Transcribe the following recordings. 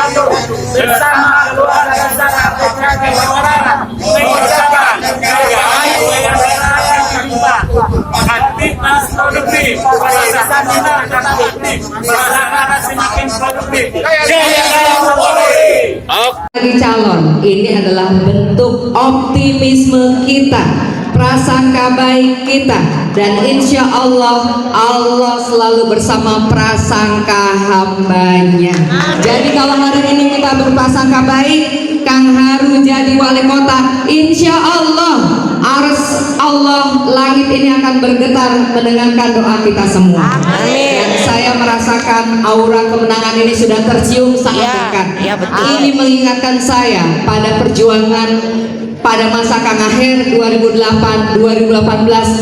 wabarakatuh bersama keluarga besar PKK Bawaran mengucapkan Rahayu yang aktivitas produktif, stamina dan aktif, masyarakat semakin produktif. Bagi calon, ini adalah bentuk optimisme kita, prasangka baik kita, dan insya Allah Allah selalu bersama prasangka hambanya. Jadi kalau hari ini kita berprasangka baik, Kang Haru jadi wali kota, insya Allah ars Allah langit ini akan bergetar mendengarkan doa kita semua. Amin. Dan saya merasakan aura kemenangan ini sudah tercium sangat dekat. Ya, betul. Ini mengingatkan saya pada perjuangan pada masa Kang Aher 2008-2018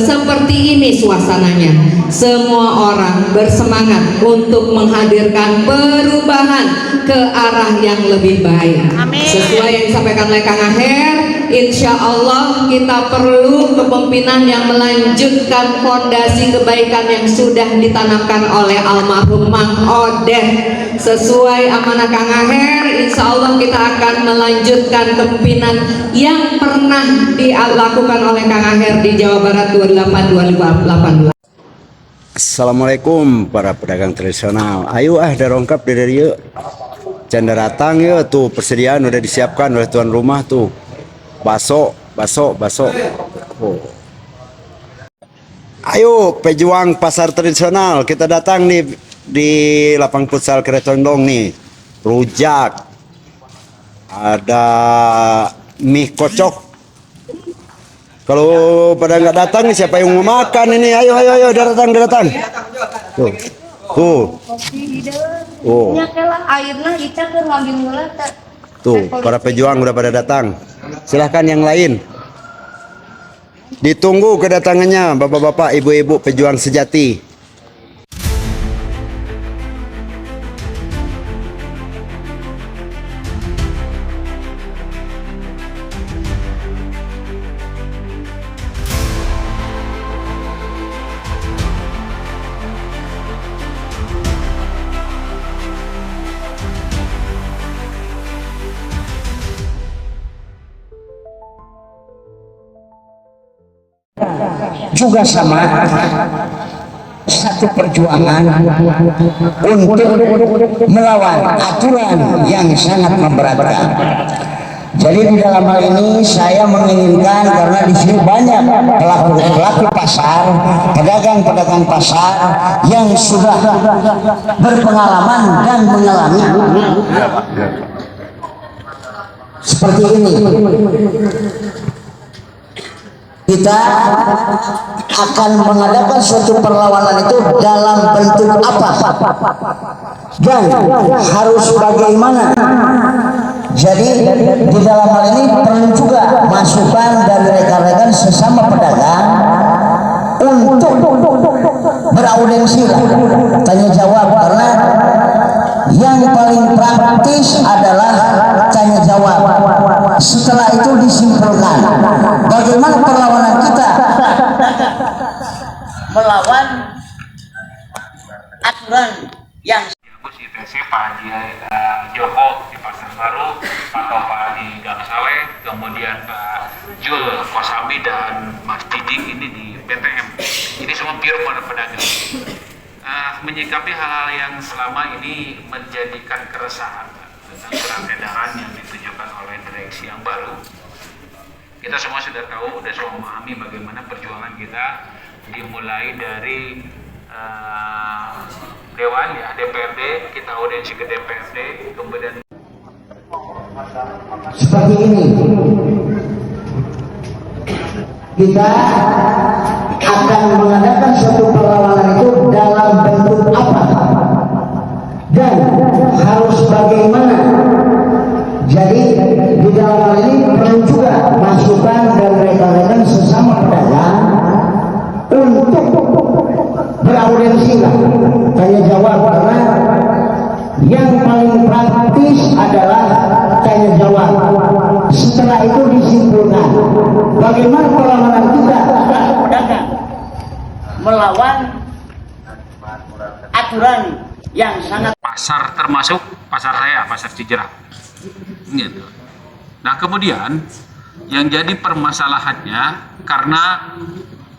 seperti ini suasananya. Semua orang bersemangat untuk menghadirkan perubahan ke arah yang lebih baik. Amin. Sesuai yang disampaikan oleh Kang Aher, insya Allah kita perlu kepemimpinan yang melanjutkan fondasi kebaikan yang sudah ditanamkan oleh almarhum Mang Odeh. Sesuai amanah Kang Aher, insya Allah kita akan melanjutkan kepemimpinan yang pernah dilakukan oleh Kang Aher di Jawa Barat 2008-2018. Assalamualaikum para pedagang tradisional. Ayo darongkap dari yuk. Canda datang ya tuh, persediaan udah disiapkan oleh tuan rumah tuh. Baso. Oh. Ayo pejuang pasar tradisional, kita datang nih di lapang futsal Keretondong nih. Rujak. Ada mie kocok. Kalau pada nggak datang nih siapa yang mau makan ini? Ayo datang. Tuh. Oh. Tuh, para pejuang udah pada datang. Silahkan yang lain. Ditunggu kedatangannya bapak-bapak, ibu-ibu pejuang sejati. Juga sama satu perjuangan untuk melawan aturan yang sangat memberatkan. Jadi di dalam hal ini saya menginginkan, karena di sini banyak pelaku pasar, pedagang pasar yang sudah berpengalaman dan mengalami seperti ini. Kita akan mengadakan suatu perlawanan itu dalam bentuk apa dan harus bagaimana. Jadi di dalam hal ini perlu juga masukan dari rekan-rekan sesama pedagang untuk beraudiensi, tanya jawab, karena yang paling praktis adalah tanya jawab. Setelah itu disimpulkan bagaimana perlawanan kita melawan aturan yang Gus ITC, Pak Haji Joko di Pasar Baru, Pak Topa di Gang Saleh, kemudian Pak Jul Kosambi dan Mas Didik ini di PTM. Ini semua pure pedagang. Menyikapi hal-hal yang selama ini menjadikan keresahan tentang surat edaran yang ditunjukkan oleh direksi yang baru. Kita semua sudah tahu, sudah semua memahami bagaimana perjuangan kita dimulai dari Dewan ya, DPRD, kita audiensi ke DPRD, kemudian seperti ini. Kita akan mengadakan suatu perlawanan itu dalam bentuk apa dan harus bagaimana. Jadi di dalam hal ini perlu juga masukan dari rekan-rekan sesama pedagang untuk beraudiensi, tanya jawab, karena yang paling praktis adalah tanya jawab. Setelah itu disimpulkan bagaimana perlawanan kita melawan aturan yang sangat pasar, termasuk pasar saya, pasar Cijerah. Gitu. Nah kemudian yang jadi permasalahannya karena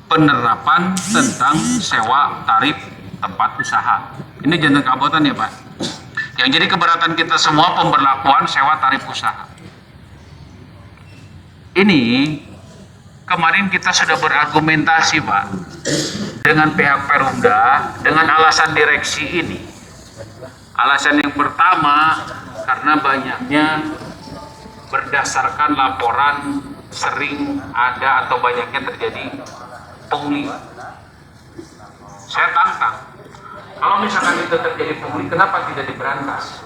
penerapan tentang sewa tarif tempat usaha. Ini jangan kabotan ya Pak. Yang jadi keberatan kita semua pemberlakuan sewa tarif usaha. Ini kemarin kita sudah berargumentasi Pak dengan pihak Perumda dengan alasan direksi ini. Alasan yang pertama karena banyaknya berdasarkan laporan sering ada atau banyaknya terjadi pungli. Saya tantang, kalau misalkan itu terjadi pungli, kenapa tidak diberantas?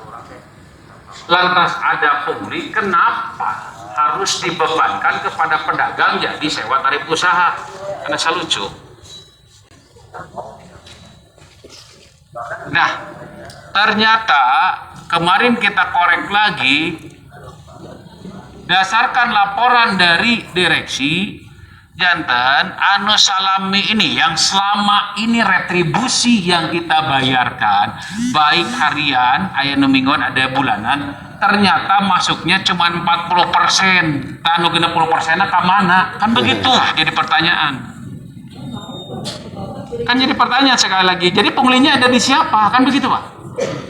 Lantas ada pungli, kenapa harus dibebankan kepada pedagang jadi sewa tarif usaha? Karena saya lucu. Nah, ternyata kemarin kita korek lagi, dasarkan laporan dari direksi, jantan anu salami ini yang selama ini retribusi yang kita bayarkan, baik harian, aya nu mingguan, ada bulanan, ternyata masuknya cuma 40%. Tanu 60%-nya ke mana? Kan begitu jadi pertanyaan. Kan jadi pertanyaan sekali lagi. Jadi punglinya ada di siapa? Kan begitu Pak.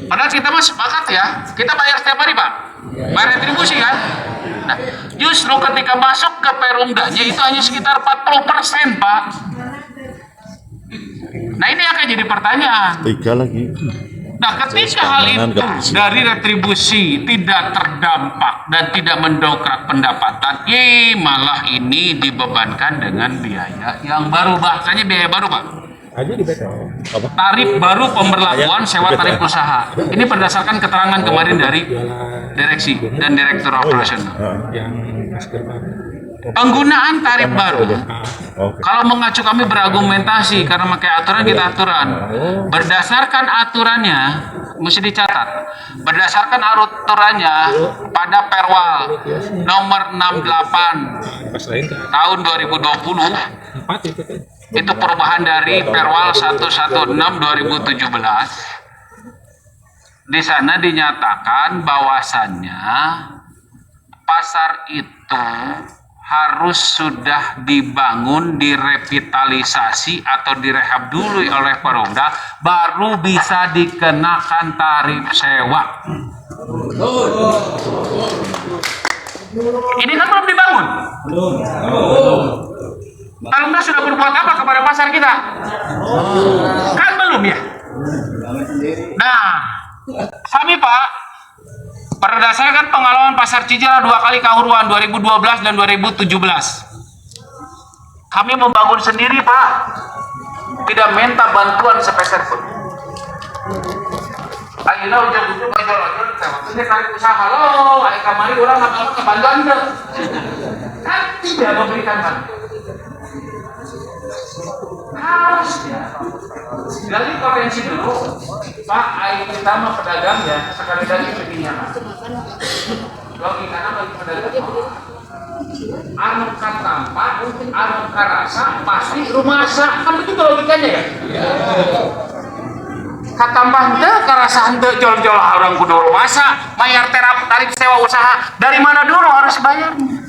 Padahal kita mah sepakat ya, kita bayar setiap hari Pak, bayar retribusi kan. Nah, justru ketika masuk ke Perumdanya itu hanya sekitar 40% Pak. Nah ini akan jadi pertanyaan. Nah ketika hal itu dari retribusi tidak terdampak dan tidak mendongkrak pendapatan, malah ini dibebankan dengan biaya yang baru. Bahasanya biaya baru Pak. Tarif baru pemberlakuan sewa tarif usaha. Ini berdasarkan keterangan kemarin dari direksi dan direktur operasional. Penggunaan tarif baru. Kalau mengacu kami berargumentasi karena pakai aturan kita aturan. Berdasarkan aturannya mesti dicatat. Berdasarkan aturannya pada Perwal nomor 68 tahun 2020. Itu perubahan dari Perwal 116 2017. Di sana dinyatakan bahwasannya pasar itu harus sudah dibangun, direvitalisasi atau direhab dulu oleh Perumda, baru bisa dikenakan tarif sewa. Ini kan belum dibangun. Perumda sudah berbuat apa kepada pasar kita? Kan belum ya? Nah, kami Pak, berdasarkan pengalaman pasar Cijerah 2 kali kahuruan 2012 dan 2017, kami membangun sendiri Pak, tidak minta bantuan sepeser pun. Ayeuna ujung-ujung ojol-ojol ini kali usaha lo, ayo kamari orang apa kebantuan deh. Kan tidak memberikan bantuan. Harusnya dari potensi dulu Pak, ayo kita mah pedagang ya, sekali lagi begini Pak. Logikanya bagi pedagang anu katampak, anu karasa pasti rumasa, kan begitu logikanya ya. Katampak henteu, karasa henteu, jol-jol orang kudu rumasa, bayar tarif sewa usaha, dari mana dulu harus bayarnya?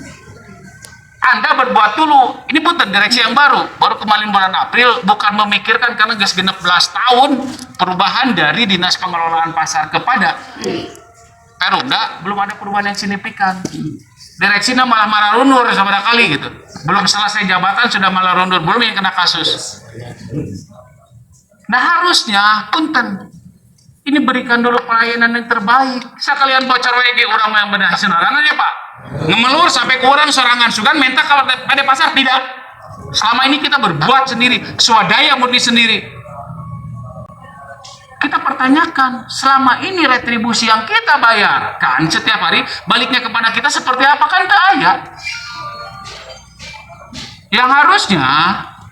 Anda berbuat dulu. Ini bukan direksi yang baru kemarin bulan April, bukan memikirkan karena gas genep 11 tahun perubahan dari Dinas Pengelolaan Pasar kepada Perumda, belum ada perubahan yang signifikan. Direksinya malah marah-rundur sama kali gitu. Belum selesai jabatan sudah malah rundur, belum yang kena kasus. Nah harusnya punten ini berikan dulu pelayanan yang terbaik. Sekalian bocor lagi orang yang benar senarangan ya Pak. Ngemelur sampai kurang sorangan sugan minta kalau ada pasar tidak. Selama ini kita berbuat sendiri, swadaya murni sendiri. Kita pertanyakan selama ini retribusi yang kita bayarkan setiap hari baliknya kepada kita seperti apa, kan tak ada. Yang harusnya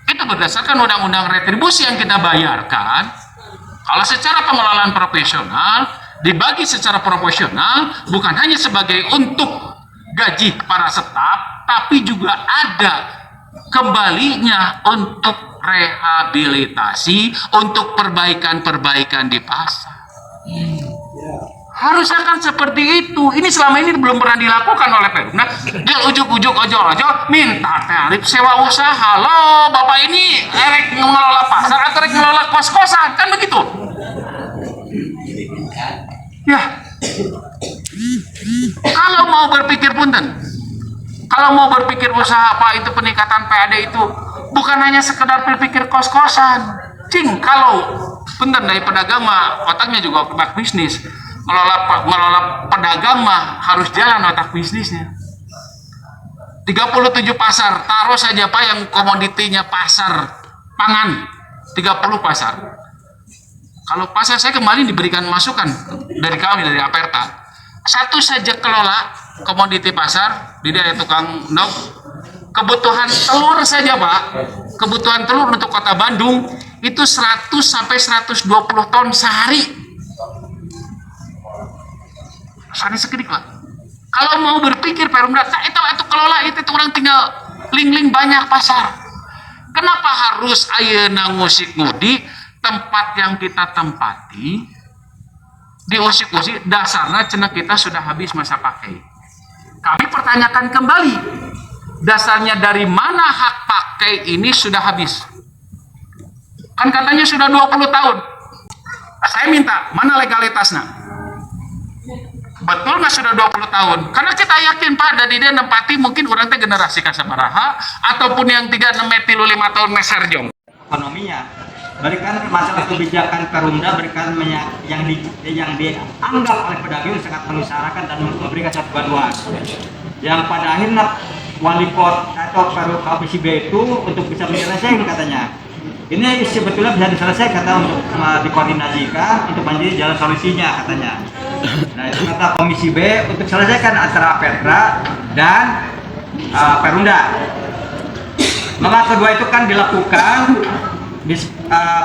itu berdasarkan undang-undang retribusi yang kita bayarkan. Kalau secara pengelolaan profesional dibagi secara proporsional, bukan hanya sebagai untuk gaji para staf, tapi juga ada kembalinya untuk rehabilitasi, untuk perbaikan-perbaikan di pasar. Harusnya kan seperti itu. Ini selama ini belum pernah dilakukan oleh Perumda. Dia ujuk-ujuk ojol-ojol minta tarif sewa usaha. Loh, Bapak ini erek mengelola pasar atau erek mengelola kos-kosan? Kan begitu. Ya. Kalau mau berpikir punten. Kalau mau berpikir usaha apa itu peningkatan PAD itu bukan hanya sekedar berpikir kos-kosan. Cing, kalau punten dari pedagang mah otaknya juga otak bisnis. Ngelola pedagang mah harus jalan otak bisnisnya. 37 pasar, taruh saja Pak yang komoditinya pasar pangan, 30 pasar. Kalau pasar saya kemarin diberikan masukan dari kami, dari Aperta. Satu saja kelola komoditi pasar, di daerah tukang nok, kebutuhan telur saja Pak, kebutuhan telur untuk kota Bandung itu 100 sampai 120 ton sehari. Sehari sekedik Pak. Kalau mau berpikir Perumda, itu kelola itu orang tinggal ling-ling banyak pasar. Kenapa harus ayeuna ngusik ngudi tempat yang kita tempati diusik-usik dasarnya cenah kita sudah habis masa pakai. Kami pertanyakan kembali, dasarnya dari mana hak pakai ini sudah habis? Kan katanya sudah 20 tahun. Saya minta, mana legalitasnya? Betul nggak sudah 20 tahun? Karena kita yakin Pak, dari dia nempati mungkin orang teh generasi kasabaraha ataupun yang 3 6 5 tahun meserjong. Ekonominya, berikan masalah kebijakan Perumda, berikan yang dianggap oleh pedagang sangat mengusahakan dan memberikan satu bantuan. Yang pada akhirnya wali kota atau Komisi B itu untuk bisa menyelesaikan katanya. Ini sebetulnya bisa diselesaikan kata untuk dikoordinasikan untuk menjadi jalan solusinya katanya. Nah itu kata Komisi B untuk selesaikan antara Petra dan Perumda. Maka kedua itu kan dilakukan di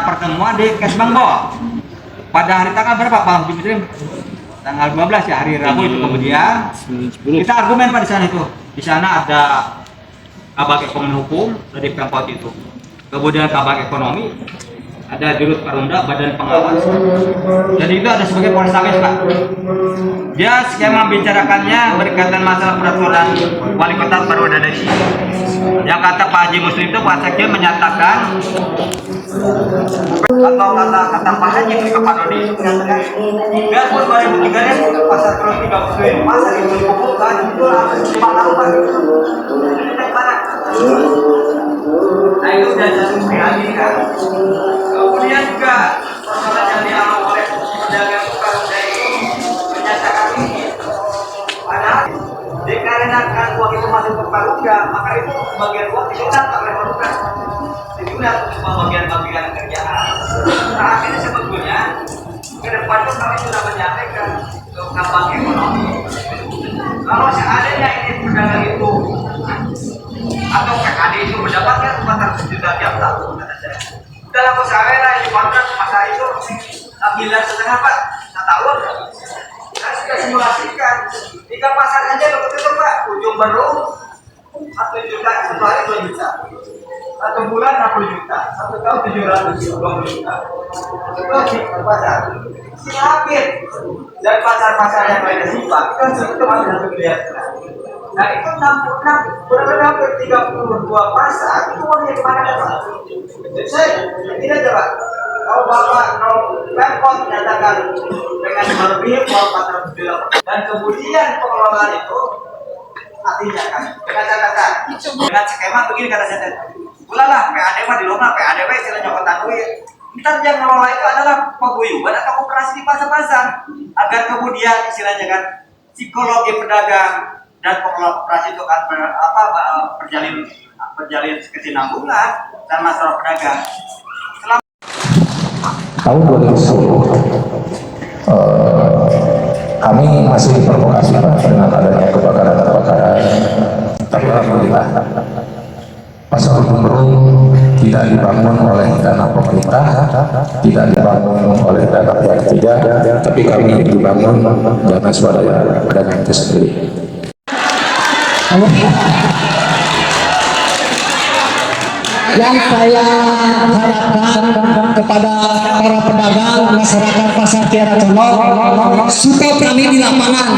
pertemuan di Kesbangbo pada hari tanggal berapa Pak? Tanggal 12 ya, hari Rabu itu. Kemudian kita argumen Pak di sana itu. Di sana ada Kabag Ekonomi Hukum dari Pemkot itu. Kemudian Kabag Ekonomi, ada Dirut Perumda, Badan Pengawas. Jadi itu ada sebagai polrestabes Pak. Dia skema bicarakannya berkaitan masalah peraturan wali kota Perumda Desi. Yang kata Pak Haji Muslim itu Pak Sekjen menyatakan atau kata Pak Haji itu Pak Dodi itu menyatakan biar pun 2003 pasar kalau 30 pasar itu dikumpulkan itu 5 tahun Pak. Nah itu sudah jadi PAD kan. Kemudian juga persoalan yang dialami oleh pedagang Perumda itu menyatakan ini padahal dikarenakan uang itu masuk ke Perumda, maka itu bagian uang disunat oleh Perumda disunat untuk pembagian-bagian kerjaan. Nah akhirnya sebetulnya ke depan itu kami sudah menyampaikan ke Kabag Ekonomi kalau seandainya ini pedagang itu atau PKD itu mendapatkan 400 juta tiap tahun, kata saya. Dalam usaha yang dikontrak masa itu 9,5 Pak, 1 tahun. Saya sudah simulasikan 3 pasar aja waktu itu Pak, ujung baru 1 juta, 1 hari 2 juta, 1 bulan 60 juta, 1 tahun 720 juta. Itu di pasar. Siapin dan pasar-pasar yang lainnya sifat kan sebetulnya masih satu miliar. Nah itu 66, benar-benar hampir 32 pasar, itu uangnya kemana Pak? Saya tidak coba. Kalau Bapak, kalau Pemkot menyatakan dengan melebihi uang 408 dan kemudian pengelolaan itu artinya kan dengan kata dengan skema begini kata saya, ulahlah PAD mah di rumah, PAD mah istilahnya nyokotan duit. Ntar yang mengelola itu adalah paguyuban atau koperasi di pasar-pasar agar kemudian istilahnya kan psikologi pedagang dan pengelola koperasi itu akan berjalin kesinambungan dan masalah pedagang. Tahun 2010 kami masih diprovokasi dengan adanya kebakaran-kebakaran, tapi alhamdulillah pasar Gumrung tidak dibangun oleh dana pemerintah, tidak dibangun oleh dana pihak ketiga, tapi kami dibangun dana swadaya pedagang itu sendiri. yang saya harapkan kepada para pedagang masyarakat Pasar Kiara Condong, support kami di lapangan.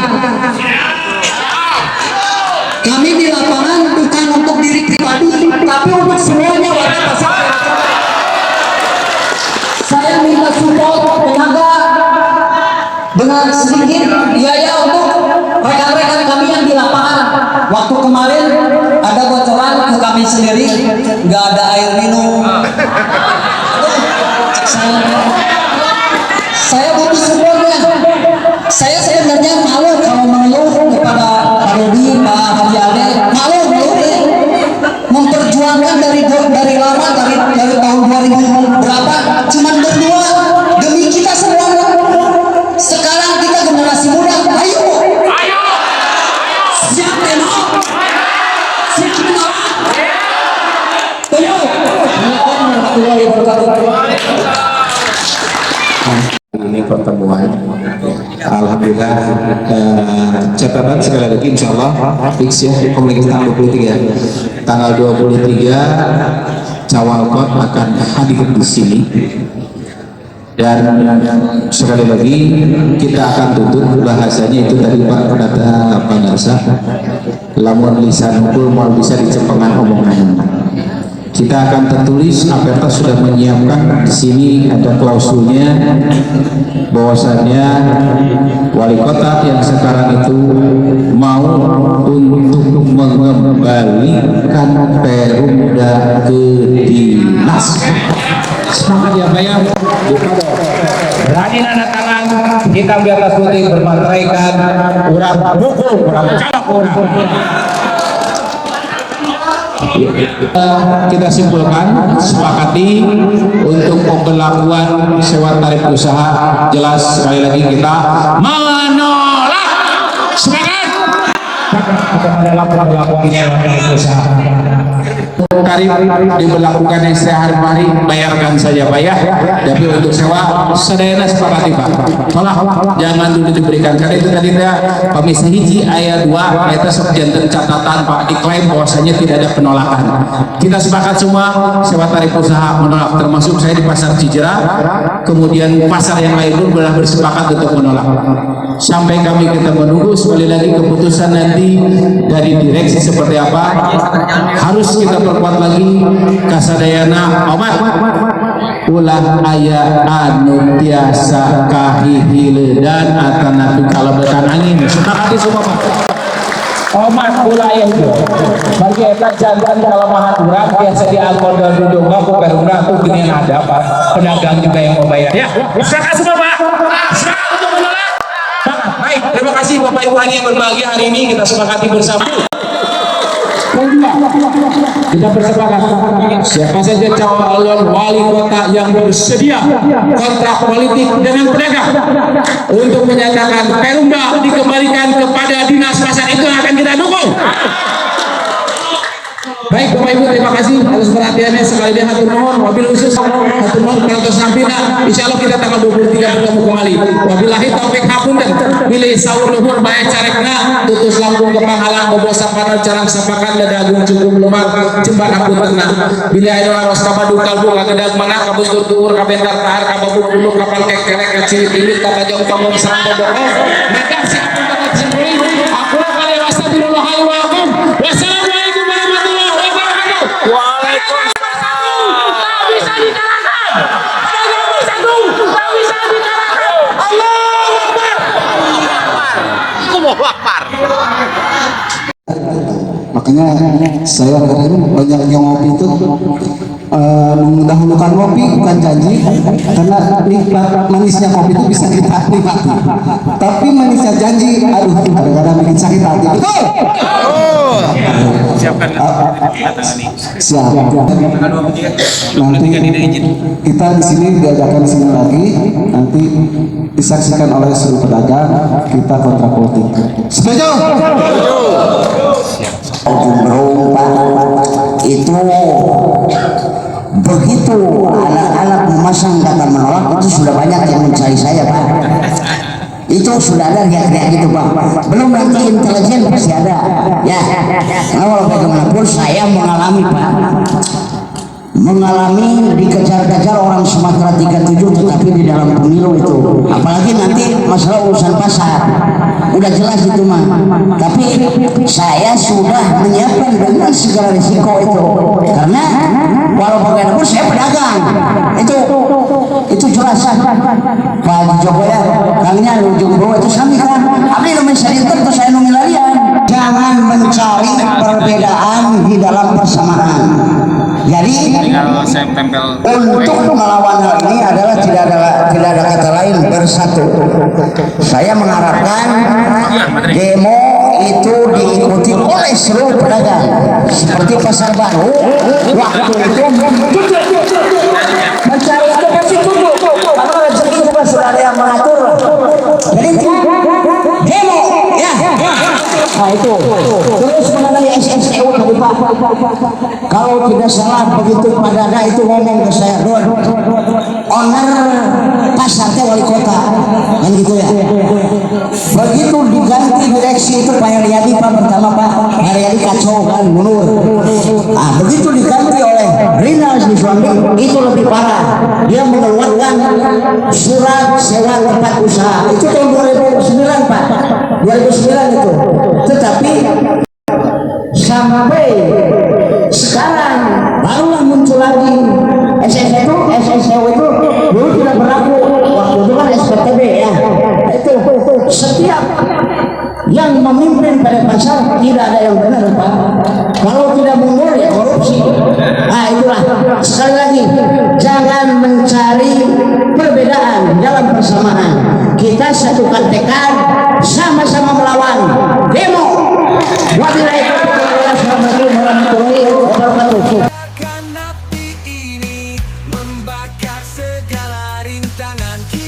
Kami di lapangan bukan untuk diri pribadi, tapi untuk semuanya warga Pasar Kiara Condong. Saya minta support tenaga dengan sedikit biaya untuk rekan-rekan kami yang di lapangan. Waktu kemarin ada bocoran ke kami sendiri, nggak ada air minum. Saya butuh supportnya. Saya sebenarnya malu kalau mengeluh kepada Pak Rudi, Pak Haji Ade, malu memperjuangkan dari lama dari tahun 2000 berapa, cuman berdua demi kita semua. Sekarang kita generasi muda, ayo, siap menolak, siap menolak. Ini pertemuan, alhamdulillah, catatan sekali lagi insya Allah fix ya, komunikasi tanggal 23 Cawalkot akan hadir di sini. Dan sekali lagi kita akan tutup bahasanya itu tadi Pak kata Pak Narsa, lamun lisan hukum mau bisa dicepengan omongan. Kita akan tertulis, Aperta sudah menyiapkan di sini ada klausulnya bahwasannya wali kota yang sekarang itu mau untuk mengembalikan Perumda ke dinas. Semangat ya Pak ya. Berani nana tangan, hitam di atas putih bermateraikan, urang buku, urang calak, kita simpulkan, sepakati untuk pemberlakuan sewa tarif usaha. Jelas sekali lagi kita menolak. Semangat dalam pemberlakuan sewa tarif usaha. Tarif diberlakukan yang sehari-hari, bayarkan saja Pak ya. Tapi untuk sewa sedayana sepakati Pak. Tolak, jangan dulu diberikan. Karena itu tadi Komisi Hiji ayat 2 itu jantan catatan Pak, diklaim bahwasanya tidak ada penolakan. Kita sepakat semua sewa tarif usaha menolak, termasuk saya di Pasar Cijerah. Kemudian pasar yang lain pun telah bersepakat untuk menolak. Sampai kami kita menunggu sekali lagi keputusan nanti dari direksi seperti apa. Harus kita perkuat lagi kasadayana obat ulah aya anu tiasa kahihil dan atanapi kalabetan angin. Sepakati semua Pak. Omat ulah itu bagi eta jantan kelemahan urang biasa diangkut dan dudungga ku perumna tuh gini ada Pak, pedagang juga yang mau bayar ya. Semangat semua Pak, semangat untuk menolak. Baik, terima kasih Bapak Ibu yang berbahagia hari ini, kita sepakati bersama. Kita bersepakat siapa saja calon wali kota yang bersedia kontrak politik dengan pedagang untuk menyatakan Perumda dikembalikan kepada dinas pasar, itu akan kita dukung. Baik Bapak Ibu, terima kasih atas perhatiannya. Sekali lagi hatur nuhun, wabil khusus hatur nuhun Kratos Nampina. Insyaallah kita tanggal 23 bertemu kembali. Wabillahi taufik hapunten. Bilih sahur luhur bae carekna tutus lambung kepanghalang bobosa panal carang sapakan dadagung cukup lemar jembar hapuntenna. Bilih aya waros kabadu kalbu kagedag mana kabustur tuur kabentar tahar kababu bulu kapal kekerek kecil tilit kapajong pamong serang bodong. Maka siapun kata cimri aku kali wasabilullah alaikum. Wassalamualaikum warahmatullahi wabarakatuh. Waalaikumsalam. Tak bisa dikalahkan. Tidak bisa tak bisa dikalahkan. Allahu Akbar. Allahu Akbar. Makanya saya banyak yang ngopi itu mendahulukan ngopi bukan janji, karena nikmat manisnya kopi itu bisa kita nikmati. Tapi manisnya janji, aduh kadang-kadang bikin sakit hati. Betul? Siapkan Siap. Nanti kita di sini diadakan di sini lagi, nanti disaksikan oleh seluruh pedagang, kita kontrak politik. Setuju? Itu begitu alat-alat memasang kata menolak itu sudah banyak yang mencari saya Pak. Itu sudah ada kayak gitu Pak. Belum nanti intelijen pasti ada. Ya. Nah, walau bagaimanapun saya mengalami Pak. mengalami dikejar-kejar orang Sumatera 37 tetapi di dalam pemilu itu, apalagi nanti masalah urusan pasar udah jelas itu mah. Tapi saya sudah menyiapkan dengan segala risiko itu, karena walau bagaimanapun saya pedagang, itu jelas. Pak Jokowi ya kangnya ujung bawah itu sami kan abdi nu menceritakan terus saya nu milarian. Jangan mencari perbedaan di dalam persamaan. Jadi untuk melawan hal ini adalah tidak ada kata lain, bersatu. Saya mengharapkan demo itu diikuti oleh seluruh pedagang seperti Pasar Baru waktu itu mencari apa pasti tunggu karena rezeki itu sudah ada yang mengatur. Jadi demo ya. Nah itu terus mengenai SSU tadi Pak, kalau tidak salah begitu Pak Dada itu ngomong ke saya, Don, owner pasar teh wali kota kan gitu ya. Begitu diganti direksi itu Pak Haryadi Pak, pertama Pak Haryadi kacau kan mundur. Nah begitu diganti oleh Rinal Siswandi itu lebih parah, dia mengeluarkan surat sewa tempat usaha itu tahun 2009 Pak, 2009 itu. Tetapi sampai sekarang barulah muncul lagi SSU itu dulu tidak berlaku, waktu itu kan SPTB ya. Itu setiap yang memimpin pada pasar tidak ada yang benar Pak, kalau tidak mundur ya korupsi. Nah itulah, sekali lagi jangan mencari perbedaan dalam persamaan, kita satukan tekad, sama-sama melawan demo. Wabillahi taufiq warahmatullahi wabarakatuh. Akan api ini membakar segala rintangan kita.